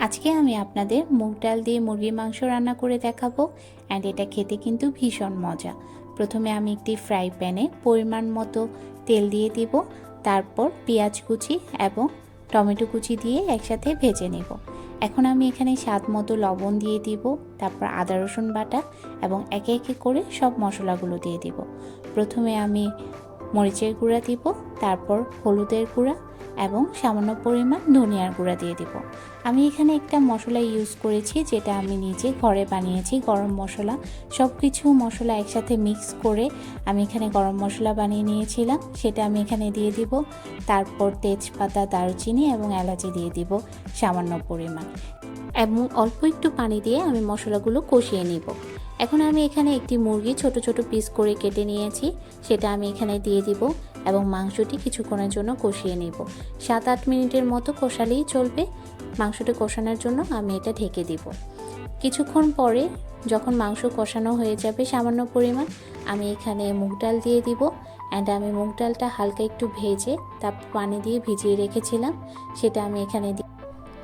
আজকে আমি আপনাদের মুগ ডাল দিয়ে মুরগির মাংস রান্না করে দেখাবো অ্যান্ড এটা খেতে কিন্তু ভীষণ মজা। প্রথমে আমি একটি ফ্রাই প্যানে পরিমাণ মতো তেল দিয়ে দিব, তারপর পেঁয়াজ কুচি এবং টমেটো কুচি দিয়ে একসাথে ভেজে নেব। এখন আমি এখানে স্বাদ মতো লবণ দিয়ে দিব, তারপর আদা রসুন বাটা এবং একে একে করে সব মশলাগুলো দিয়ে দিব। প্রথমে আমি মরিচের গুঁড়া দিব, তারপর হলুদের গুঁড়া এবং সামান্য পরিমাণ ধনিয়ার গুঁড়া দিয়ে দিব। আমি এখানে একটা মশলা ইউজ করেছি যেটা আমি নিজে ঘরে বানিয়েছি, গরম মশলা। সব কিছু মশলা একসাথে মিক্স করে আমি এখানে গরম মশলা বানিয়ে নিয়েছিলাম, সেটা আমি এখানে দিয়ে দিব। তারপর তেজপাতা, দারুচিনি এবং এলাচি দিয়ে দিব সামান্য পরিমাণ, এবং অল্প একটু পানি দিয়ে আমি মশলাগুলো কষিয়ে নিব। এখন আমি এখানে একটি মুরগি ছোট ছোট পিস করে কেটে নিয়েছি, সেটা আমি এখানে দিয়ে দিব এবং মাংসটি কিছুক্ষণের জন্য কষিয়ে নেব। 7-8 মিনিটের মতো কষালেই চলবে। মাংসটি কষানোর জন্য আমি এটা ঢেকে দিব। কিছুক্ষণ পরে যখন মাংস কষানো হয়ে যাবে সামান্য পরিমাণ, আমি এখানে মুগ ডাল দিয়ে দিব অ্যান্ড আমি মুগ ডালটা হালকা একটু ভেজে তারপর পানি দিয়ে ভিজিয়ে রেখেছিলাম, সেটা আমি এখানে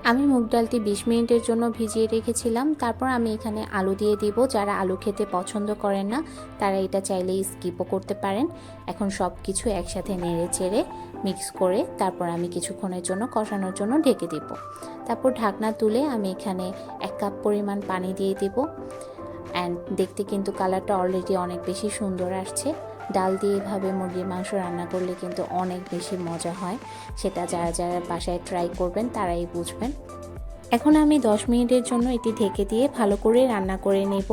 আমি মুগ ডালটি 20 মিনিটের জন্য ভিজিয়ে রেখেছিলাম। তারপর আমি এখানে আলু দিয়ে দিব। যারা আলু খেতে পছন্দ করেন না তারা এটা চাইলে স্কিপও করতে পারেন। এখন সব কিছু একসাথে নেড়ে চেড়ে মিক্স করে তারপর আমি কিছুক্ষণের জন্য কষানোর জন্য ঢেকে দিব। তারপর ঢাকনা তুলে আমি এখানে 1 কাপ পরিমাণ পানি দিয়ে দিব অ্যান্ড দেখতে কিন্তু কালারটা অলরেডি অনেক বেশি সুন্দর আসছে। ডাল দিয়ে এভাবে মুরগির মাংস রান্না করলে কিন্তু অনেক বেশি মজা হয়, সেটা যারা যারা বাসায় ট্রাই করবেন তারাই বুঝবেন। এখন আমি 10 মিনিটের জন্য এটি ঢেকে দিয়ে ভালো করে রান্না করে নেব।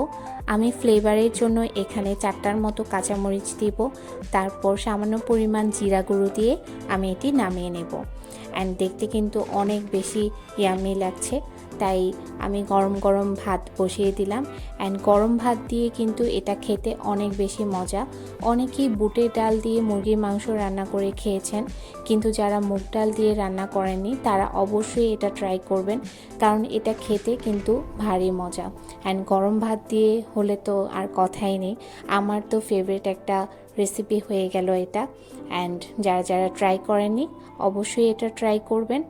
আমি ফ্লেভারের জন্য এখানে 4টার মতো কাঁচামরিচ দিব, তারপর সামান্য পরিমাণ জিরা গুঁড়ো দিয়ে আমি এটি নামিয়ে নেব। অ্যান্ড দেখতে কিন্তু অনেক বেশি ইয়ামি লাগছে, তাই আমি গরম গরম ভাত বসিয়ে দিলাম। অ্যান্ড গরম ভাত দিয়ে কিন্তু এটা খেতে অনেক বেশি মজা। অনেকেই বুটের ডাল দিয়ে মুরগির মাংস রান্না করে খেয়েছেন, কিন্তু যারা মুগ ডাল দিয়ে রান্না করেননি তারা অবশ্যই এটা ট্রাই করবেন, কারণ এটা খেতে কিন্তু ভারী মজা। অ্যান্ড গরম ভাত দিয়ে হলে তো আর কথাই নেই, আমার তো ফেভারিট একটা রেসিপি হয়ে গেল এটা। অ্যান্ড যারা যারা ট্রাই করেননি অবশ্যই এটা ট্রাই করবেন।